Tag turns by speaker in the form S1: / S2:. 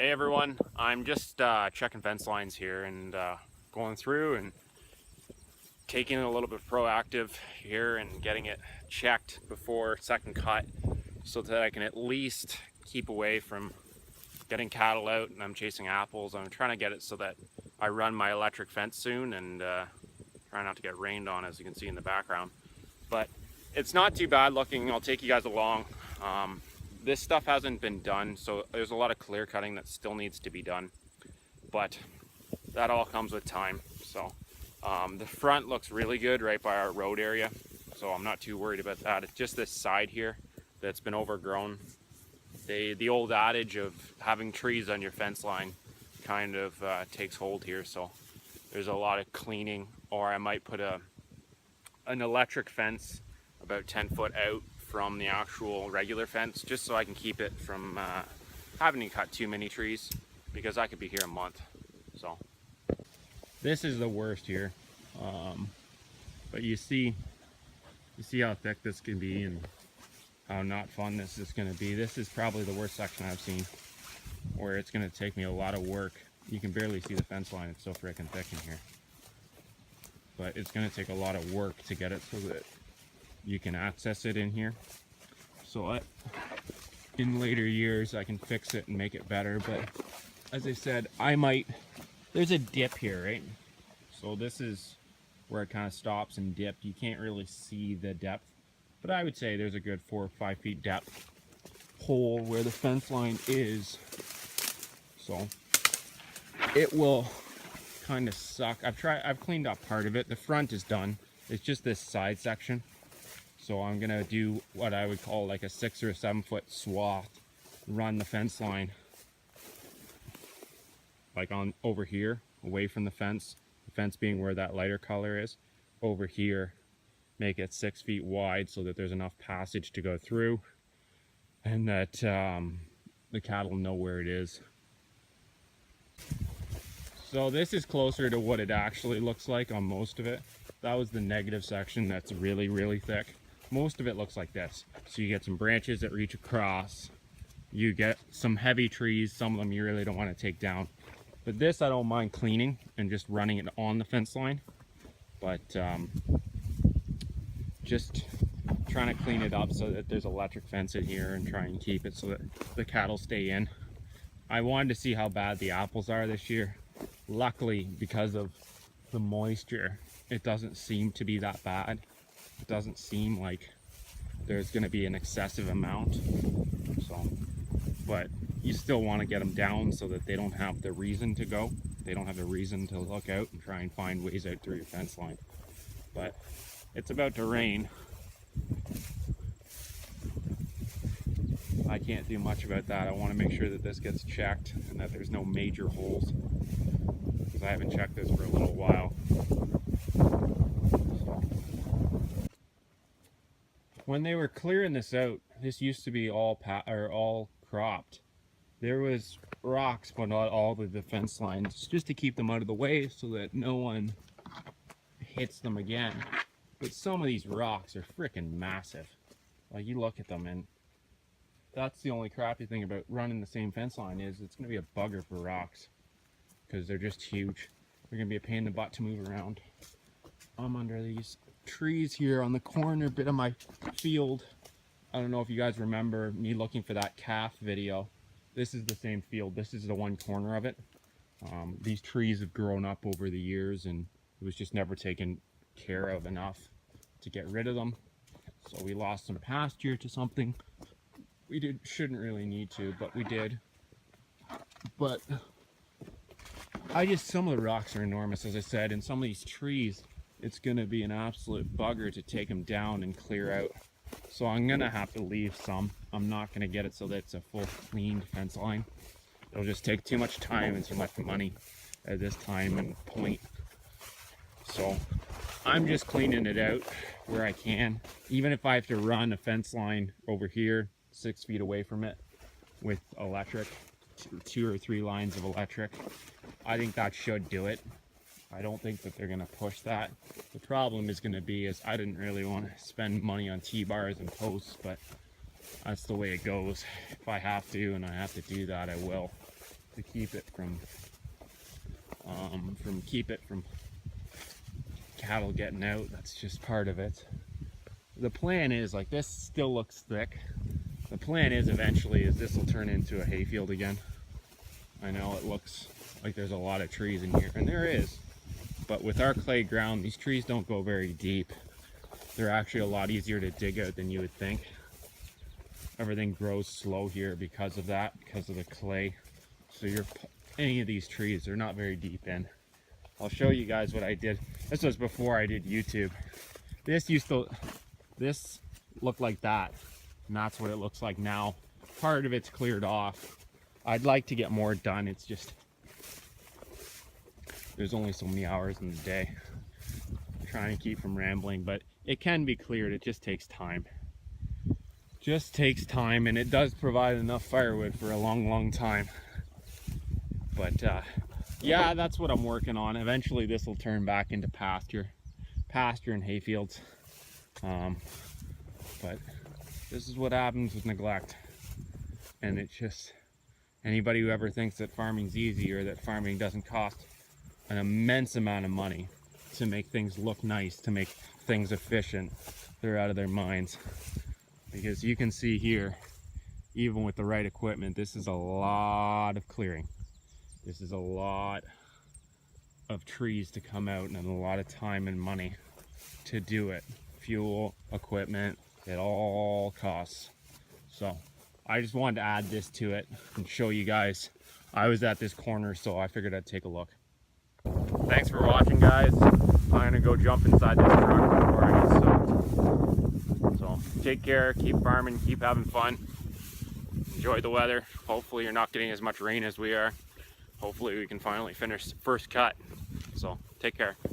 S1: Hey everyone, I'm just checking fence lines here and going through and taking it a little bit proactive here and getting it checked before second cut so that I can at least keep away from getting cattle out and I'm chasing apples. I'm trying to get it so that I run my electric fence soon and try not to get rained on, as you can see in the background. But it's not too bad looking. I'll take you guys along. This stuff hasn't been done, so there's a lot of clear cutting that still needs to be done, but that all comes with time. So the front looks really good right by our road area, so I'm not too worried about that. It's just this side here that's been overgrown. The old adage of having trees on your fence line kind of takes hold here, so there's a lot of cleaning, or I might put an electric fence about 10 foot out from the actual regular fence, just so I can keep it from having to cut too many trees, because I could be here a month. So this is the worst here, but you see how thick this can be and how not fun this is going to be. This is probably the worst section I've seen, where it's going to take me a lot of work. You can barely see the fence line, it's so freaking thick in here, but it's going to take a lot of work to get it so that you can access it in here. So in later years I can fix it and make it better, but as I said, there's a dip here, right? So this is where it kind of stops and dipped. You can't really see the depth, but I would say there's a good 4 or 5 feet depth hole where the fence line is. So it will kind of suck. I've cleaned up part of it. The front is done. It's just this side section. So I'm gonna do what I would call like a 6 or 7 foot swath, run the fence line like on over here, away from the fence being where that lighter color is, over here, make it 6 feet wide so that there's enough passage to go through, and that the cattle know where it is. So this is closer to what it actually looks like on most of it. That was the negative section that's really, really thick. Most of it looks like this. So you get some branches that reach across. You get some heavy trees. Some of them you really don't want to take down. But this I don't mind cleaning and just running it on the fence line. But just trying to clean it up so that there's electric fence in here and try and keep it so that the cattle stay in. I wanted to see how bad the apples are this year. Luckily, because of the moisture, it doesn't seem to be that bad. It doesn't seem like there's going to be an excessive amount. So, but you still want to get them down so that they don't have the reason to go. They don't have the reason to look out and try and find ways out through your fence line. But it's about to rain. I can't do much about that. I want to make sure that this gets checked and that there's no major holes, because I haven't checked this for a little while. When they were clearing this out, this used to be all cropped. There was rocks but not all the defense lines, just to keep them out of the way so that no one hits them again. But some of these rocks are freaking massive. Like, you look at them, and that's the only crappy thing about running the same fence line, is it's going to be a bugger for rocks, because they're just huge. They're going to be a pain in the butt to move around. I'm under these trees here on the corner bit of my field. I don't know if you guys remember me looking for that calf video. This is the same field. This is the one corner of it. These trees have grown up over the years, and it was just never taken care of enough to get rid of them. So we lost some pasture to something we shouldn't really need to, but we did. But some of the rocks are enormous, as I said, and some of these trees, it's going to be an absolute bugger to take them down and clear out. So I'm going to have to leave some. I'm not going to get it so that it's a full cleaned fence line. It'll just take too much time and too much money at this time and point. So I'm just cleaning it out where I can. Even if I have to run a fence line over here 6 feet away from it with electric, 2 or 3 lines of electric, I think that should do it. I don't think that they're going to push that. The problem is going to be is I didn't really want to spend money on T-bars and posts, but that's the way it goes. If I have to and I have to do that, I will. to keep it from cattle getting out. That's just part of it. The plan is, like, this still looks thick. The plan is eventually is this will turn into a hayfield again. I know it looks like there's a lot of trees in here, and there is, but with our clay ground, these trees don't go very deep. They're actually a lot easier to dig out than you would think. Everything grows slow here because of that, because of the clay. So any of these trees, they're not very deep in. I'll show you guys what I did. This was before I did YouTube. This looked like that, and that's what it looks like now. Part of it's cleared off. I'd like to get more done. It's just, there's only so many hours in the day. I'm trying to keep from rambling, but it can be cleared. It just takes time. Just takes time, and it does provide enough firewood for a long time. But yeah, that's what I'm working on. Eventually this will turn back into pasture and hayfields. But this is what happens with neglect. And it's just, anybody who ever thinks that farming's easy or that farming doesn't cost an immense amount of money to make things look nice, to make things efficient, they're out of their minds. Because you can see here, even with the right equipment, this is a lot of clearing. This is a lot of trees to come out and a lot of time and money to do it. Fuel, equipment, it all costs. So I just wanted to add this to it and show you guys. I was at this corner, so I figured I'd take a look. Thanks for watching, guys. I'm gonna go jump inside this truck before I get soaked. So take care, keep farming, keep having fun. Enjoy the weather. Hopefully you're not getting as much rain as we are. Hopefully we can finally finish the first cut. So take care.